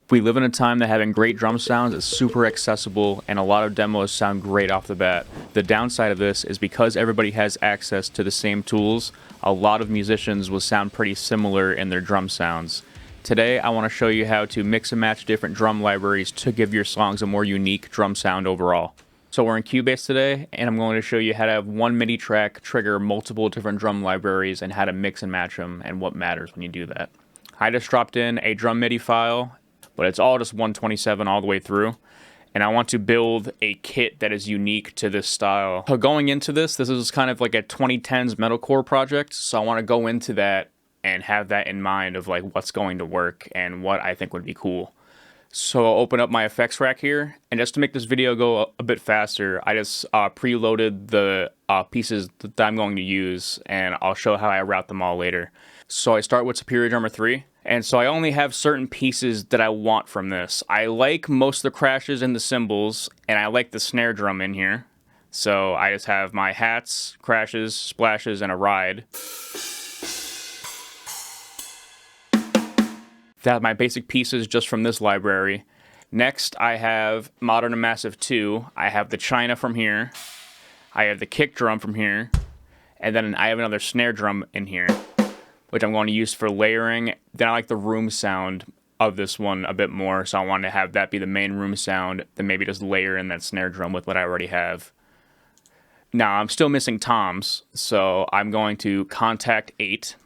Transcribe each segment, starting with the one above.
We live in a time that having great drum sounds is super accessible, and a lot of demos sound great off the bat. The downside of this is because everybody has access to the same tools, a lot of musicians will sound pretty similar in their drum sounds. Today, I want to show you how to mix and match different drum libraries to give your songs a more unique drum sound overall. So we're in Cubase today, and I'm going to show you how to have one MIDI track trigger multiple different drum libraries and how to mix and match them and what matters when you do that. I just dropped in a drum MIDI file, but it's all just 127 all the way through. And I want to build a kit that is unique to this style. So going into this is kind of like a 2010s metalcore project. So I want to go into that and have that in mind of like what's going to work and what I think would be cool. So I'll open up my effects rack here. And just to make this video go a bit faster, I just preloaded the pieces that I'm going to use, and I'll show how I route them all later. So I start with Superior Drummer 3. And so I only have certain pieces that I want from this. I like most of the crashes and the cymbals, and I like the snare drum in here. So I just have my hats, crashes, splashes, and a ride. That my basic pieces just from this library. Next, I have Modern and Massive 2. I have the China from here. I have the kick drum from here. And then I have another snare drum in here, which I'm going to use for layering. Then I like the room sound of this one a bit more, so I want to have that be the main room sound, then maybe just layer in that snare drum with what I already have. Now, I'm still missing toms, so I'm going to Contact 8.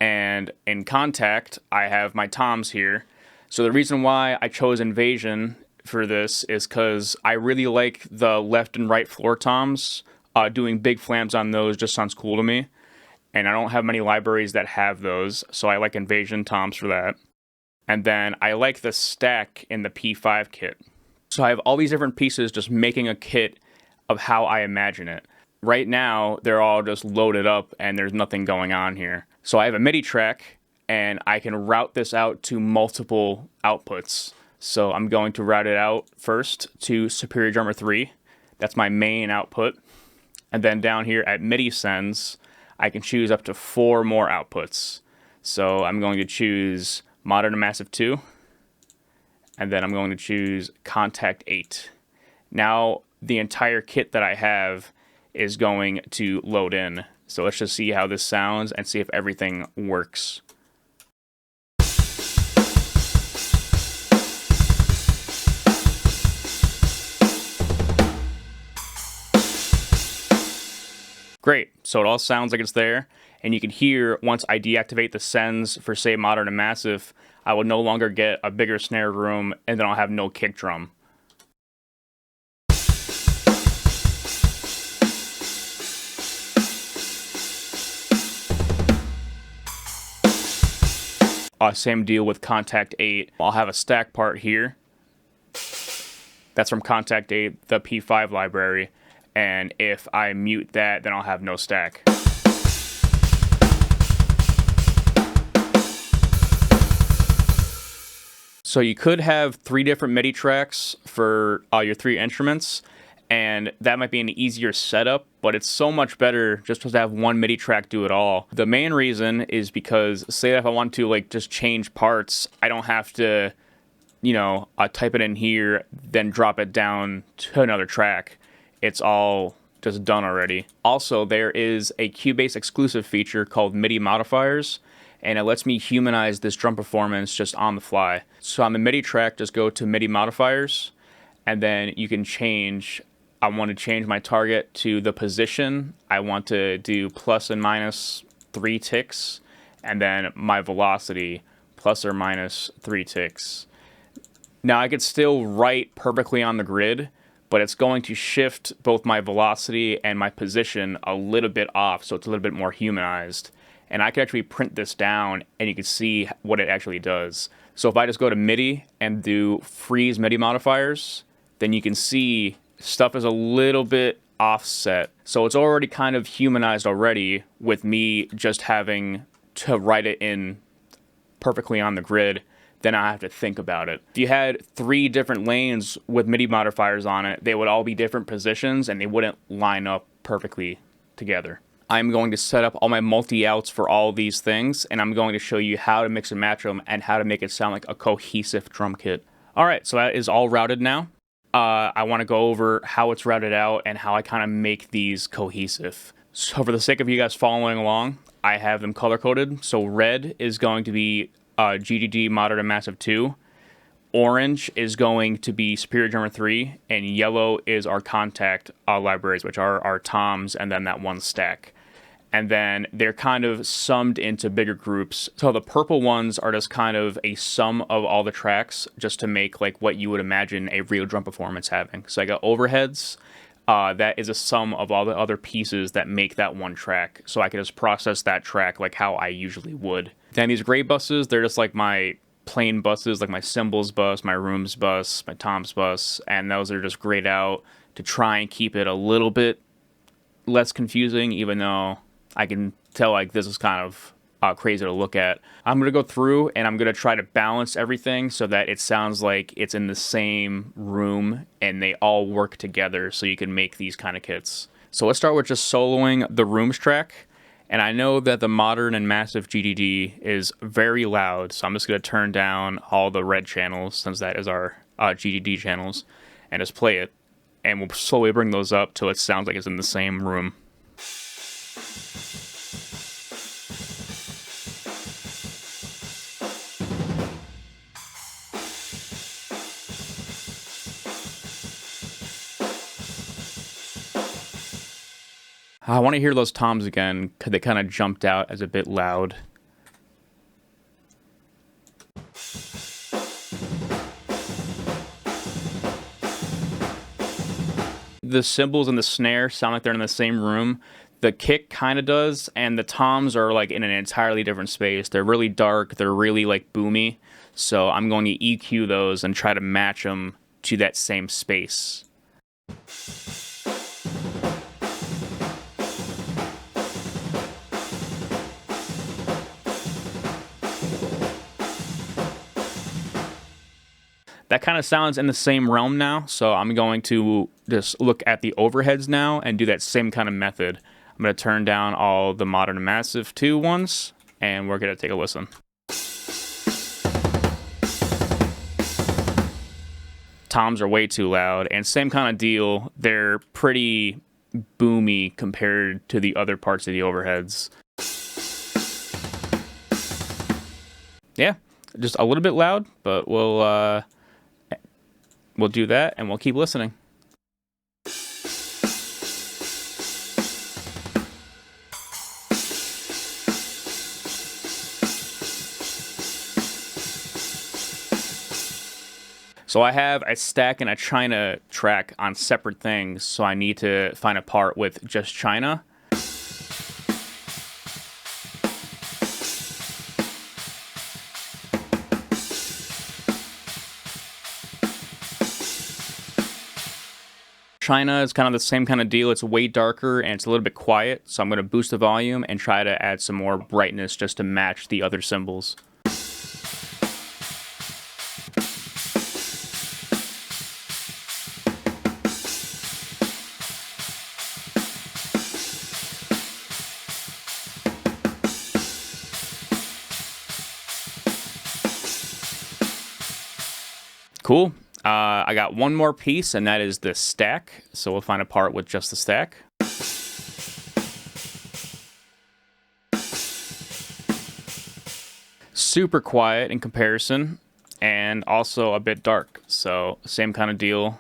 And in Contact, I have my toms here. So the reason why I chose Invasion for this is because I really like the left and right floor toms. Doing big flams on those just sounds cool to me. And I don't have many libraries that have those, so I like Invasion toms for that. And then I like the stack in the P5 kit. So I have all these different pieces just making a kit of how I imagine it. Right now, they're all just loaded up and there's nothing going on here. So I have a MIDI track, and I can route this out to multiple outputs. So I'm going to route it out first to Superior Drummer 3. That's my main output. And then down here at MIDI sends, I can choose up to 4 more outputs. So I'm going to choose Modern and Massive 2, and then I'm going to choose Contact 8. Now the entire kit that I have is going to load in. So let's just see how this sounds and see if everything works. Great, so it all sounds like it's there, and you can hear once I deactivate the sends for, say, Modern and Massive, I will no longer get a bigger snare room, and then I'll have no kick drum. Same deal with Contact 8. I'll have a stack part here. That's from Contact 8, the P5 library. And if I mute that, then I'll have no stack. So you could have 3 different MIDI tracks for your 3 instruments, and that might be an easier setup, but it's so much better just to have one MIDI track do it all. The main reason is because, say if I want to like just change parts, I don't have to, type it in here, then drop it down to another track. It's all just done already. Also, there is a Cubase exclusive feature called MIDI modifiers, and it lets me humanize this drum performance just on the fly. So on the MIDI track, just go to MIDI modifiers, and then you can change. I want to change my target to the position. I want to do plus and minus 3 ticks, and then my velocity plus or minus 3 ticks. Now I could still write perfectly on the grid, but it's going to shift both my velocity and my position a little bit off, so it's a little bit more humanized. And I can actually print this down, and you can see what it actually does. So if I just go to MIDI and do freeze MIDI modifiers, then you can see stuff is a little bit offset. So it's already kind of humanized already with me just having to write it in perfectly on the grid. Then I have to think about it. If you had 3 different lanes with MIDI modifiers on it, they would all be different positions and they wouldn't line up perfectly together. I'm going to set up all my multi-outs for all these things, and I'm going to show you how to mix and match them and how to make it sound like a cohesive drum kit. All right, so that is all routed now. I want to go over how it's routed out and how I kind of make these cohesive. So for the sake of you guys following along, I have them color-coded. So red is going to be GDD Moderate and Massive 2. Orange is going to be Superior Drummer 3, and yellow is our contact libraries, which are our toms and then that one stack. And then they're kind of summed into bigger groups. So the purple ones are just kind of a sum of all the tracks just to make like what you would imagine a real drum performance having. So I got overheads. That is a sum of all the other pieces that make that one track. So I can just process that track like how I usually would. Then these gray buses, they're just like my plain buses, like my cymbals bus, my rooms bus, my toms bus. And those are just grayed out to try and keep it a little bit less confusing, even though I can tell like this is kind of crazy to look at. I'm going to go through and I'm going to try to balance everything so that it sounds like it's in the same room and they all work together so you can make these kind of kits. So let's start with just soloing the rooms track. And I know that the Modern and Massive GDD is very loud, so I'm just going to turn down all the red channels since that is our GDD channels and just play it. And we'll slowly bring those up till it sounds like it's in the same room. I want to hear those toms again because they kind of jumped out as a bit loud. The cymbals and the snare sound like they're in the same room. The kick kind of does, and the toms are like in an entirely different space. They're really dark, they're really like boomy. So I'm going to EQ those and try to match them to that same space. That kind of sounds in the same realm now, so I'm going to just look at the overheads now and do that same kind of method. I'm going to turn down all the Modern and Massive 2 ones, and we're going to take a listen. Toms are way too loud, and same kind of deal. They're pretty boomy compared to the other parts of the overheads. Yeah, just a little bit loud, but we'll do that, and we'll keep listening. So I have a stack and a China track on separate things, so I need to find a part with just China. China is kind of the same kind of deal. It's way darker and it's a little bit quiet, so I'm going to boost the volume and try to add some more brightness just to match the other cymbals. Cool. I got one more piece, and that is the stack. So we'll find a part with just the stack. Super quiet in comparison, and also a bit dark. So same kind of deal.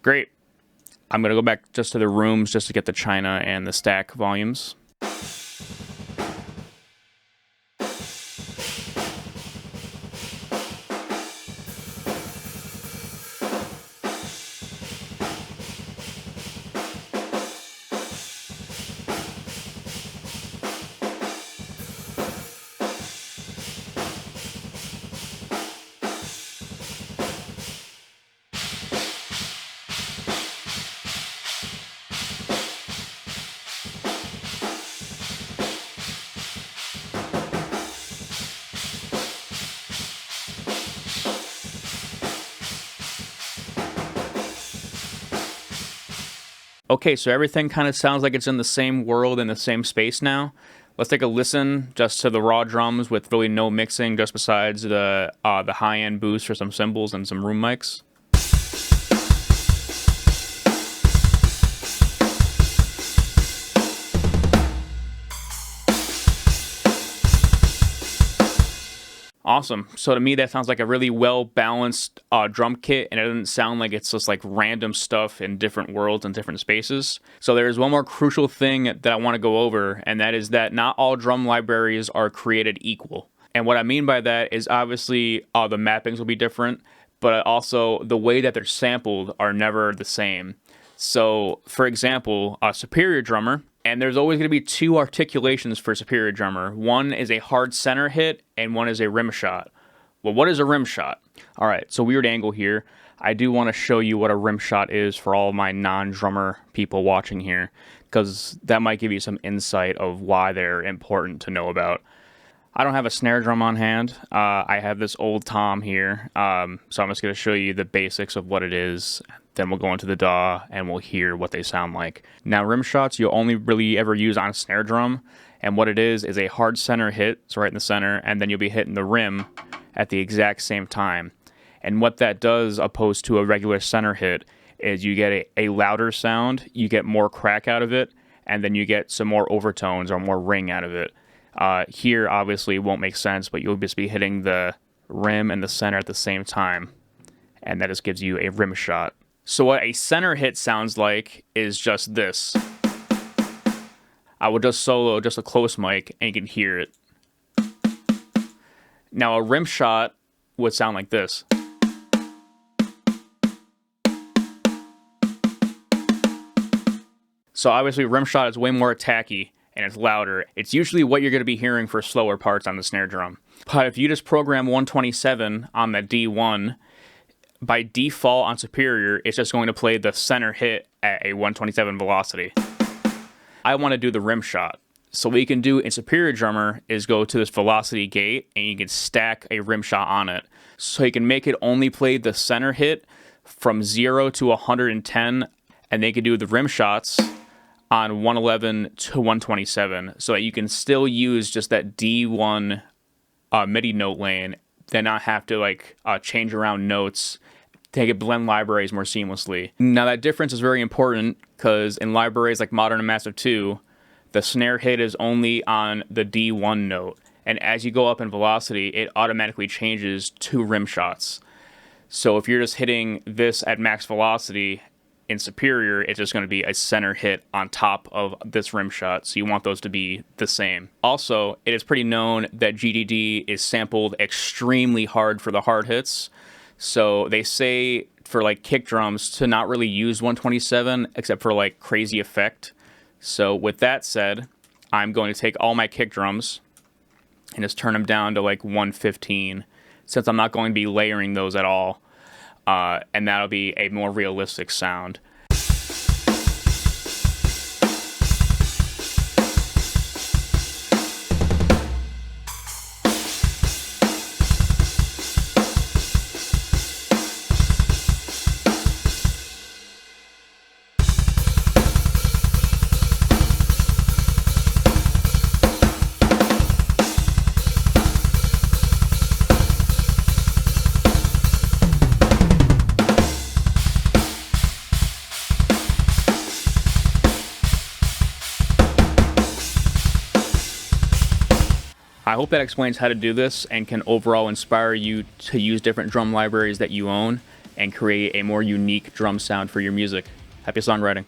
Great. I'm going to go back just to the rooms just to get the China and the stack volumes. Okay, so everything kind of sounds like it's in the same world, in the same space now. Let's take a listen just to the raw drums with really no mixing, just besides the high-end boost for some cymbals and some room mics. Awesome. So to me, that sounds like a really well-balanced drum kit, and it doesn't sound like it's just like random stuff in different worlds and different spaces. So there's one more crucial thing that I want to go over, and that is that not all drum libraries are created equal. And what I mean by that is obviously the mappings will be different, but also the way that they're sampled are never the same. So, for example, a Superior drummer, and there's always going to be two articulations for Superior drummer. One is a hard center hit, and one is a rim shot. Well, what is a rim shot? All right, so weird angle here. I do want to show you what a rim shot is for all my non-drummer people watching here, because that might give you some insight of why they're important to know about. I don't have a snare drum on hand. I have this old tom here, so I'm just going to show you the basics of what it is. Then we'll go into the DAW and we'll hear what they sound like. Now, rim shots you'll only really ever use on a snare drum, and what it is a hard center hit, it's right in the center, and then you'll be hitting the rim at the exact same time. And what that does, opposed to a regular center hit, is you get a louder sound, you get more crack out of it, and then you get some more overtones or more ring out of it. Here, obviously, it won't make sense, but you'll just be hitting the rim and the center at the same time, and that just gives you a rim shot. So what a center hit sounds like is just this. I will just solo just a close mic, and you can hear it. Now, a rim shot would sound like this. So obviously, rim shot is way more attacky, and it's louder. It's usually what you're going to be hearing for slower parts on the snare drum. But if you just program 127 on the D1, by default on Superior, it's just going to play the center hit at a 127 velocity. I want to do the rim shot. So what you can do in Superior Drummer is go to this velocity gate, and you can stack a rim shot on it. So you can make it only play the center hit from 0 to 110, and they can do the rim shots on 111 to 127, so that you can still use just that D1 MIDI note lane, then not have to change around notes, take it blend libraries more seamlessly. Now that difference is very important because in libraries like Modern and Massive 2, the snare hit is only on the D1 note, and as you go up in velocity, it automatically changes to rim shots. So if you're just hitting this at max velocity, in Superior, it's just going to be a center hit on top of this rim shot, so you want those to be the same. Also, it is pretty known that GDD is sampled extremely hard for the hard hits, so they say for kick drums to not really use 127 except for crazy effect. So with that said, I'm going to take all my kick drums and just turn them down to 115, since I'm not going to be layering those at all. And that'll be a more realistic sound. I hope that explains how to do this and can overall inspire you to use different drum libraries that you own and create a more unique drum sound for your music. Happy songwriting.